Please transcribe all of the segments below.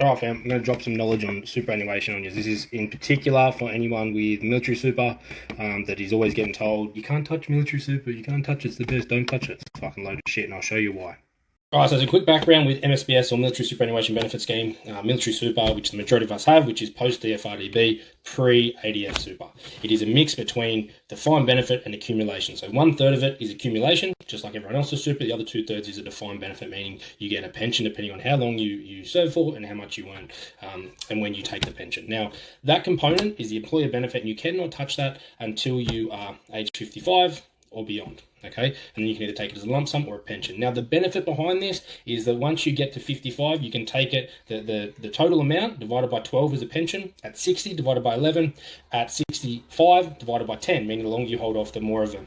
Alright fam, I'm going to drop some knowledge on superannuation on you. This is in particular for anyone with military super that is always getting told, you can't touch military super, you can't touch it, it's the best, don't touch it. It's a fucking load of shit and I'll show you why. Alright, so as a quick background with MSBS or Military Superannuation Benefit Scheme, military super, which the majority of us have, which is post-DFRDB, pre-ADF super. It is a mix between defined benefit and accumulation. So 1/3 of it is accumulation, just like everyone else's super. The other 2/3 is a defined benefit, meaning you get a pension depending on how long you serve for and how much you earn and when you take the pension. Now, that component is the employer benefit, and you cannot touch that until you are age 55 or beyond. Okay, and then you can either take it as a lump sum or a pension. Now, the benefit behind this is that once you get to 55, you can take it, the total amount divided by 12 as a pension, at 60 divided by 11, at 65 divided by 10, meaning the longer you hold off, the more of a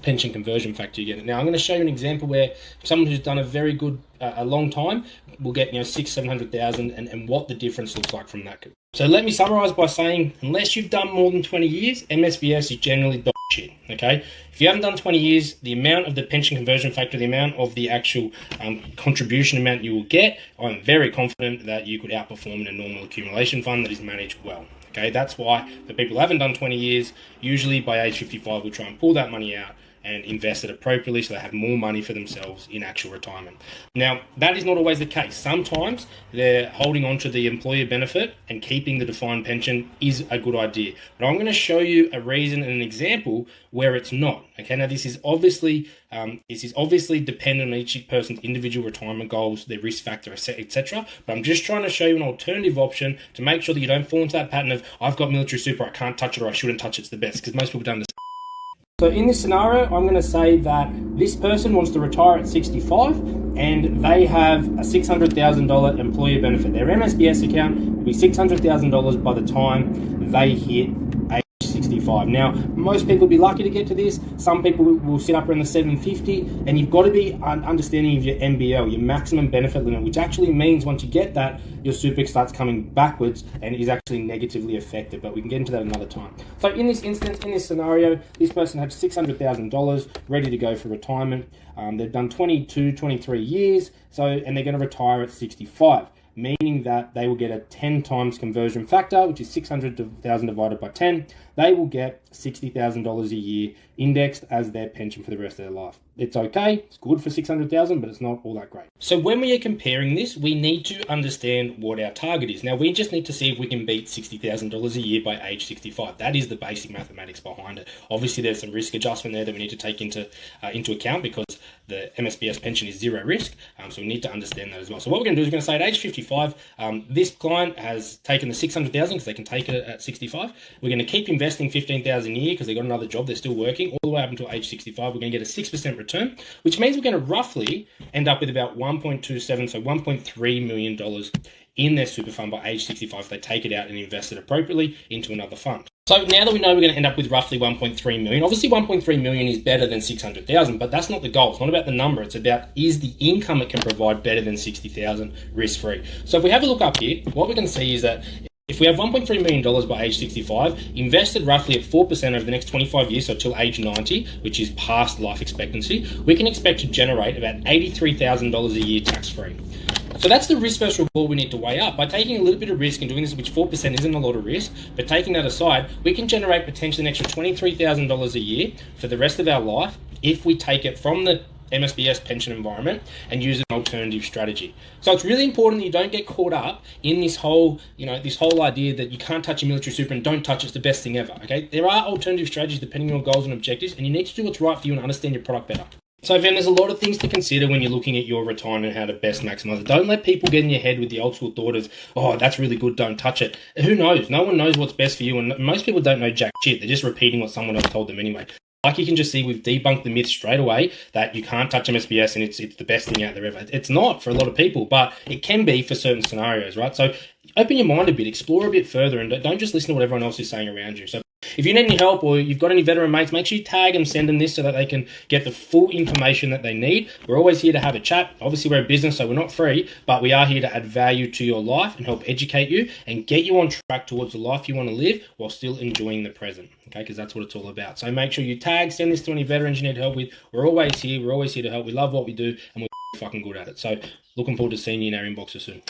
pension conversion factor you get. Now, I'm going to show you an example where someone who's done a very good, a long time, will get, $600,000-700,000 and what the difference looks like from that. So let me summarize by saying, unless you've done more than 20 years, MSBS is generally dog shit, okay? If you haven't done 20 years, the amount of the pension conversion factor, the amount of the actual contribution amount you will get, I'm very confident that you could outperform in a normal accumulation fund that is managed well. Okay, that's why the people who haven't done 20 years, usually by age 55, will try and pull that money out and invest it appropriately so they have more money for themselves in actual retirement. Now, that is not always the case. Sometimes they're holding on to the employer benefit and keeping the defined pension is a good idea. But I'm going to show you a reason and an example where it's not. Okay, now this is obviously dependent on each person's individual retirement goals, their risk factor, etc. But I'm just trying to show you an alternative option to make sure that you don't fall into that pattern of, I've got military super, I can't touch it or I shouldn't touch it, it's the best, because most people don't understand. So in this scenario, I'm going to say that this person wants to retire at 65 and they have a $600,000 employer benefit. Their MSBS account will be $600,000 by the time they hit age 65. Now, most people will be lucky to get to this. Some people will sit up around the 750, and you've got to be understanding of your MBL, your maximum benefit limit, which actually means once you get that, your super starts coming backwards and is actually negatively affected, but we can get into that another time. So in this instance, in this scenario, this person had $600,000 ready to go for retirement. They've done 22, 23 years, and they're going to retire at 65. Meaning that they will get a 10 times conversion factor, which is 600,000 divided by 10. They will get $60,000 a year indexed as their pension for the rest of their life. It's okay, it's good for 600,000, but it's not all that great. So when we are comparing this, we need to understand what our target is. Now, we just need to see if we can beat $60,000 a year by age 65. That is the basic mathematics behind it. Obviously, there's some risk adjustment there that we need to take into account because the MSBS pension is zero risk, so we need to understand that as well. So what we're going to do is we're going to say at age 55, this client has taken the 600,000 because they can take it at 65. We're going to keep investing 15,000 a year because they've got another job, they're still working, all the way up until age 65. We're going to get a 6% return, which means we're going to roughly end up with about 1.27, so $1.3 million in their super fund by age 65 if they take it out and invest it appropriately into another fund. So now that we know we're going to end up with roughly 1.3 million, obviously 1.3 million is better than 600,000, but that's not the goal. It's not about the number. It's about, is the income it can provide better than 60,000 risk-free? So if we have a look up here, what we can see is that if we have $1.3 million by age 65, invested roughly at 4% over the next 25 years, so till age 90, which is past life expectancy, we can expect to generate about $83,000 a year tax-free. So that's the risk versus reward we need to weigh up. By taking a little bit of risk and doing this, which 4% isn't a lot of risk, but taking that aside, we can generate potentially an extra $23,000 a year for the rest of our life if we take it from the MSBS pension environment and use an alternative strategy. So it's really important that you don't get caught up in this whole, this whole idea that you can't touch your military super and don't touch it's the best thing ever. Okay, there are alternative strategies depending on your goals and objectives, and you need to do what's right for you and understand your product better. So, fam, there's a lot of things to consider when you're looking at your retirement and how to best maximize it. Don't let people get in your head with the old school thought of, oh, that's really good, don't touch it. Who knows? No one knows what's best for you, and most people don't know jack shit. They're just repeating what someone else told them anyway. Like you can just see, we've debunked the myth straight away that you can't touch MSBS and it's the best thing out there ever. It's not for a lot of people, but it can be for certain scenarios, right? So open your mind a bit, explore a bit further, and don't just listen to what everyone else is saying around you. So if you need any help or you've got any veteran mates, make sure you tag them, send them this so that they can get the full information that they need. We're always here to have a chat. Obviously, we're a business, so we're not free, but we are here to add value to your life and help educate you and get you on track towards the life you want to live while still enjoying the present, okay? Because that's what it's all about. So make sure you tag, send this to any veterans you need help with. We're always here. We're always here to help. We love what we do, and we're fucking good at it. So looking forward to seeing you in our inboxes soon.